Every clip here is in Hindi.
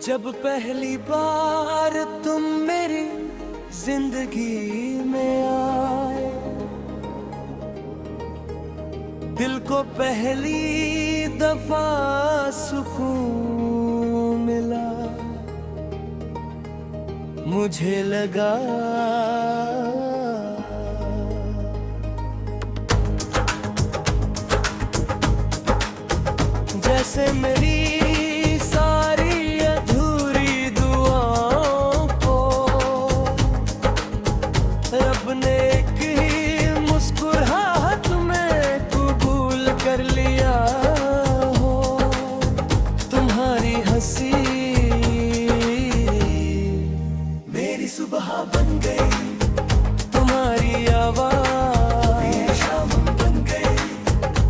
जब पहली बार तुम मेरी जिंदगी में आए, दिल को पहली दफा सुकून मिला। मुझे लगा जैसे मेरी सारी अधूरी दुआओं को रब ने एक ही मुस्कुराहट में कबूल कर लिया हो। तुम्हारी हंसी मेरी सुबह बन गई, तुम्हारी आवाज़ मेरी शाम बन गई,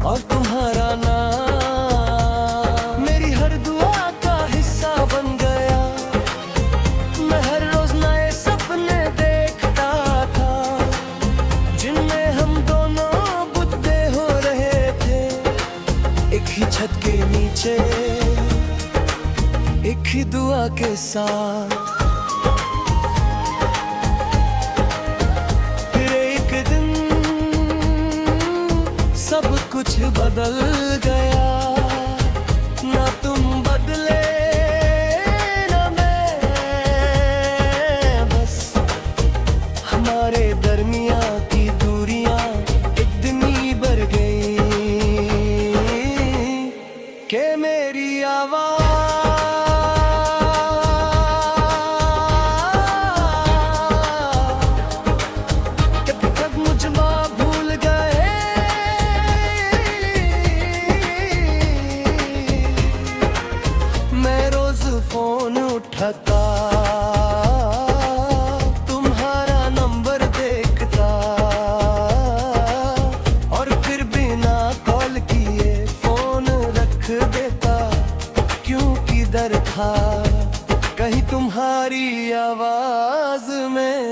और तुम्हारा नाम छत के नीचे एक ही दुआ के साथ। फिर एक दिन सब कुछ बदल गया, ना तुम बदले ना मैं, बस हमारे दरमिया की दूरियां एक दिन ही बढ़ गई के मेरी आवाज़ कब तक मुझको भूल गए। मैं रोज फोन उठाता, तुम्हारा नंबर देखता, और फिर बिना कॉल किए फोन रख देता। क्यों किधर था कहीं तुम्हारी आवाज में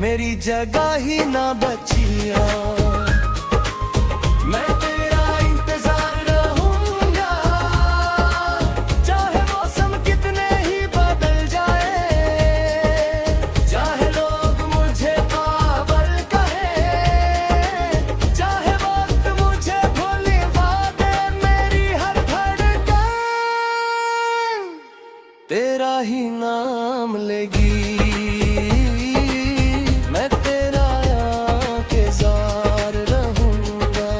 मेरी जगह ही ना बचिया। मैं तेरा इंतजार रहूंगा, चाहे मौसम कितने ही बदल जाए, चाहे लोग मुझे पागल कहे, चाहे वक्त मुझे भुलवा दे, मेरी हर धड़कन तेरा ही नाम लेगी। मैं तेरा इंतजार रहूंगा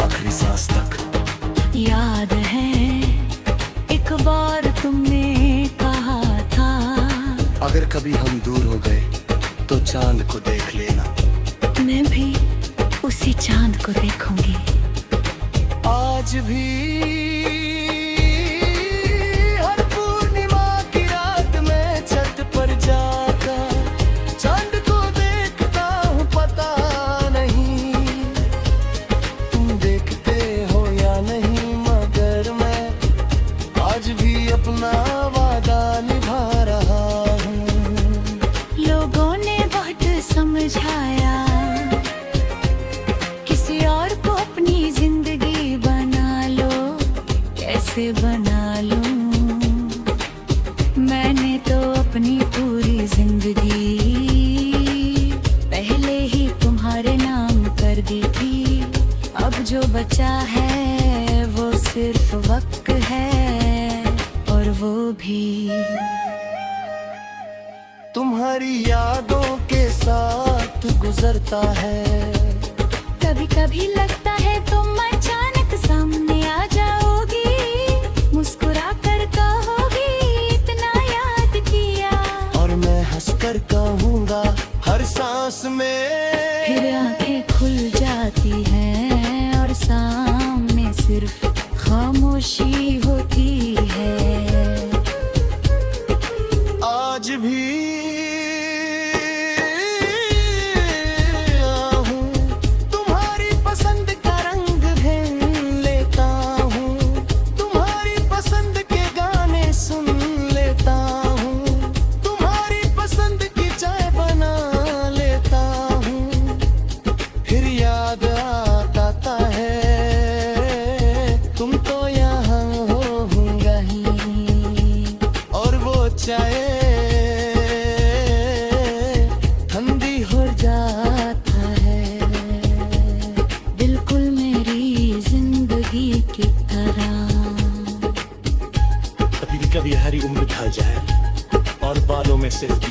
आखिरी सांस तक। याद है एक बार तुमने कहा था, अगर कभी हम दूर हो गए तो चांद को देख लेना। मैं भी उसी चांद को देखूंगी। आज भी हर पूर्णिमा की रात में छत पर जाकर चांद को देखता हूँ। पता नहीं तुम देखते हो या नहीं, मगर मैं आज भी अपना वादा निभा रहा हूँ। लोगों ने बहुत समझाया, किसी और को अपनी जिंदगी बना लो, कैसे बना लूं। मैंने तो अपनी पूरी जिंदगी पहले ही तुम्हारे नाम कर दी थी। अब जो बचा है वो सिर्फ वक्त है, और वो भी तुम्हारी यादों के साथ गुजरता है। कभी कभी लगता है तुम अचानक सामने आ जाओगी, मुस्कुरा कर कहोगी इतना याद किया, और मैं हंसकर कहूँगा हर सांस में। फिर आंखें खुल जाती हैं और सामने सिर्फ खामोशी होती है। आज भी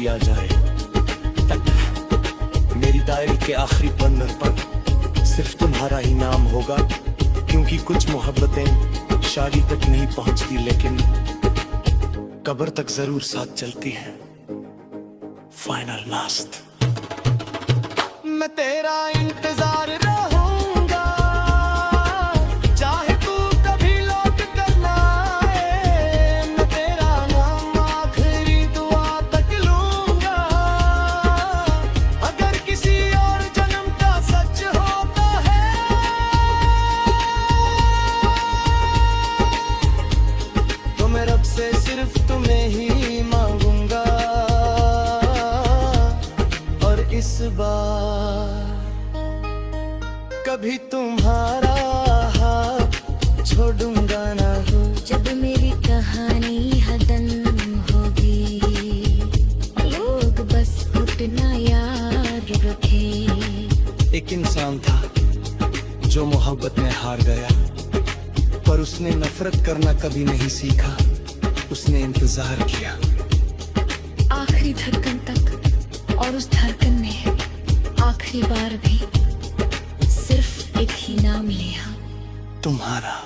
किया जाए। मेरी डायरी के आखिरी पन्ने पर सिर्फ तुम्हारा ही नाम होगा, क्योंकि कुछ मोहब्बतें शादी तक नहीं पहुंचती लेकिन कब्र तक जरूर साथ चलती हैं। Final last. मैं तेरा इंतजार रहूंगा, चाहे तू कभी लौट कर ना आए। मैं तेरा नाम आखिरी दुआ तक लूंगा, अगर किसी और जन्म का सच होता है तो मैं रब से सिर्फ तुम्हें ही मांगूंगा। और इस बार कभी तुम्हारा हाथ छोड़ूंगा ना हो। जब मेरी कहानी खत्म होगी, लोग बस उतना याद रखें। एक इंसान था जो मोहब्बत में हार गया, पर उसने नफरत करना कभी नहीं सीखा। उसने इंतजार किया आखिरी धड़कन तक, और उस धड़कन ने आखिरी बार भी सिर्फ एक ही नाम लिया, तुम्हारा।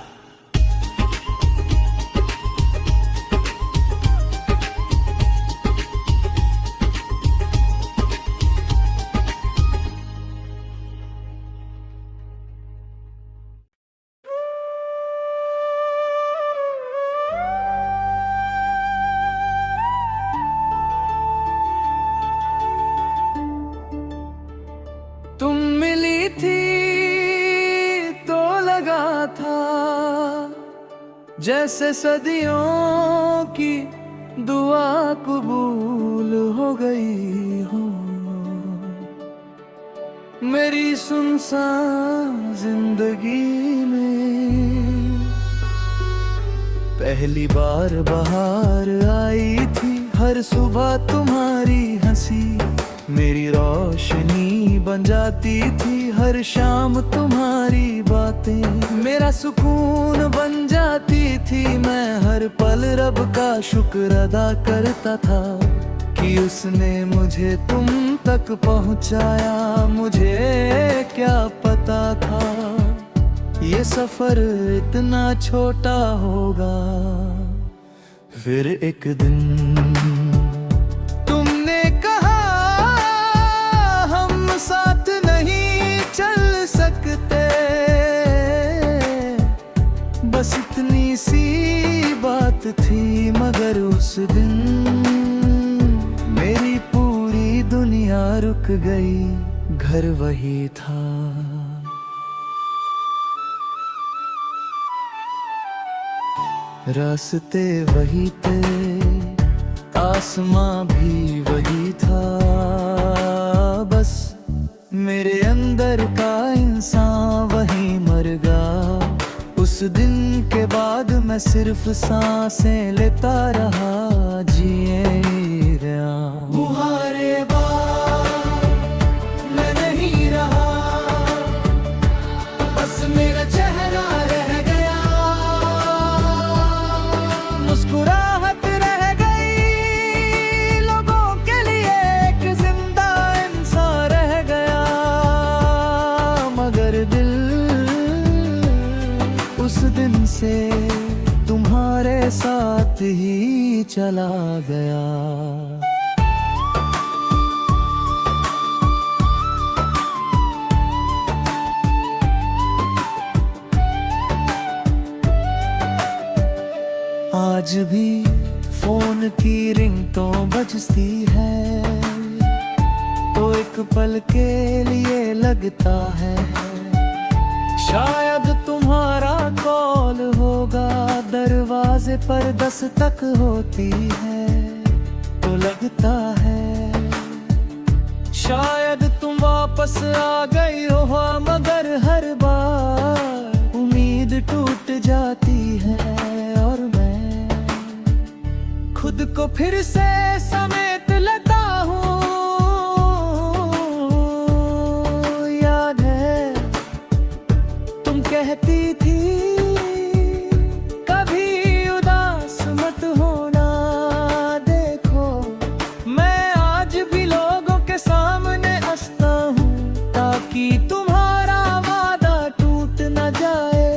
तुम मिली थी तो लगा था जैसे सदियों की दुआ कबूल हो गई हो। मेरी सुनसान जिंदगी में पहली बार बाहर आई थी। हर सुबह तुम्हारी हंसी मेरी रोशनी बन जाती थी। हर शाम तुम्हारी बातें मेरा सुकून बन जाती थी। मैं हर पल रब का शुक्र अदा करता था कि उसने मुझे तुम तक पहुंचाया। मुझे क्या पता था ये सफर इतना छोटा होगा। फिर एक दिन तुमने कहा हम साथ नहीं चल सकते, बस इतनी सी बात थी। मगर उस दिन मेरी पूरी दुनिया रुक गई। घर वही था, रास्ते वही थे, आसमां भी वही था। बस मेरे अंदर का इंसान वही मर गया। उस दिन के बाद मैं सिर्फ सांसें लेता रहा, जिए गया। तुम्हारे बाद मैं नहीं रहा, बस मेरा चेहरा रह गया। मुस्कुराहट रह गई लोगों के लिए, एक जिंदा इंसान रह गया। मगर दिल उस दिन से तुम्हारे साथ ही चला गया। आज भी फोन की रिंग तो बजती है, तो एक पल के लिए लगता है शायद तुम्हारा कॉल होगा। दरवाजे पर दस्तक होती है तो लगता है शायद तुम वापस आ गई हो। मगर हर बार उम्मीद टूट जाती है और मैं खुद को फिर से समेट लेता हूँ। याद है तुम कहती थी कभी उदास मत होना, देखो मैं कि तुम्हारा वादा टूट न जाए।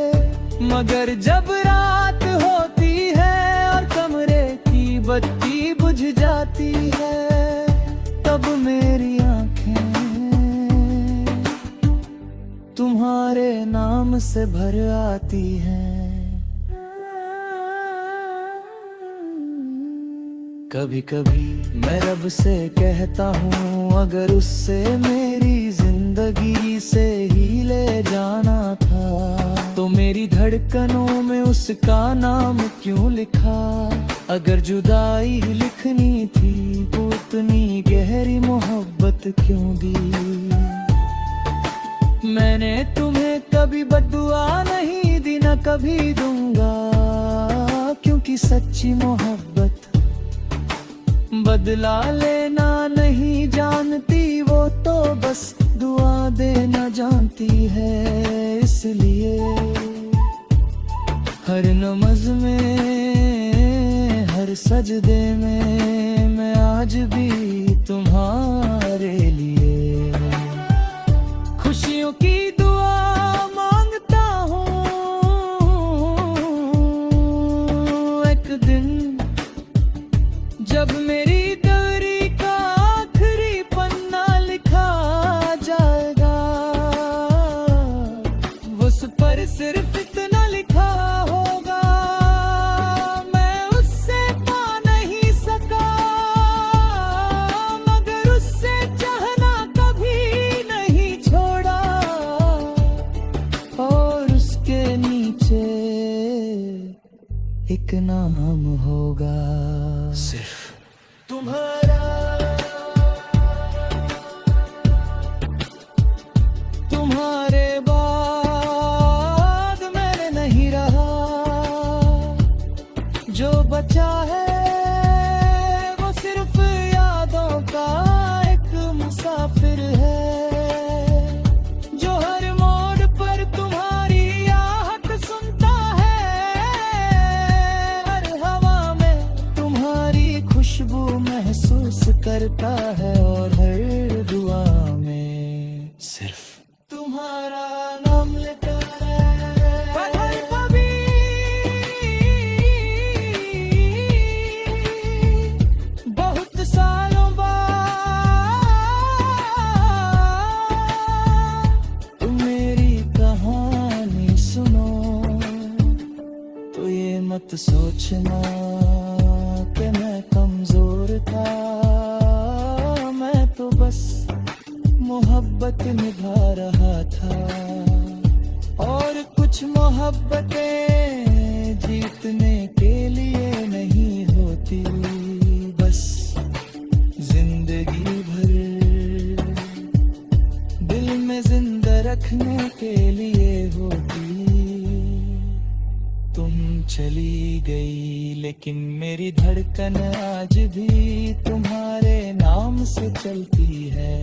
मगर जब रात होती है और कमरे की बत्ती बुझ जाती है, तब मेरी आंखें तुम्हारे नाम से भर आती हैं। कभी कभी मैं रब से कहता हूँ, अगर उससे मेरी जिंदगी से ही ले जाना था, तो मेरी धड़कनों में उसका नाम क्यों लिखा। अगर जुदाई लिखनी थी तो इतनी गहरी मोहब्बत क्यों दी। मैंने तुम्हें कभी बद्दुआ नहीं दी, न कभी दूंगा, क्योंकि सच्ची मोहब्बत बदला लेना नहीं जानती, वो तो बस दुआ देना जानती है। इसलिए हर नमाज में, हर सजदे में मैं आज भी तुम्हारे लिए खुशियों की दुआ मांगता हूँ। एक दिन जब मेरी डायरी का आखिरी पन्ना लिखा जाएगा, उस पर सिर्फ इतना लिखा होगा, मैं उससे पा नहीं सका, मगर उससे चाहना कभी नहीं छोड़ा। और उसके नीचे एक नाम होगा, सिर्फ तुम्हारा। तुम्हारे बाद मैं नहीं रहा, जो बचा है वो सिर्फ यादों का एक मुसाफिर है, जो हर मोड़ पर तुम्हारी आहट सुनता है, हर हवा में तुम्हारी खुशबू महसूस करता है, और हर दुआ में सिर्फ तुम्हारा नाम लेता है। पत्थर कभी बहुत सालों बाद तुम मेरी कहानी सुनो, तो ये मत सोचना कि मैं कमजोर था, मैं तो बस मोहब्बत निभा रहा था। और कुछ मोहब्बतें जीतने के लिए नहीं होती, बस जिंदगी भर दिल में जिंदा रखने के लिए होती। तुम चली गई लेकिन मेरी धड़कन आज भी तुम्हारे नाम से चलती है।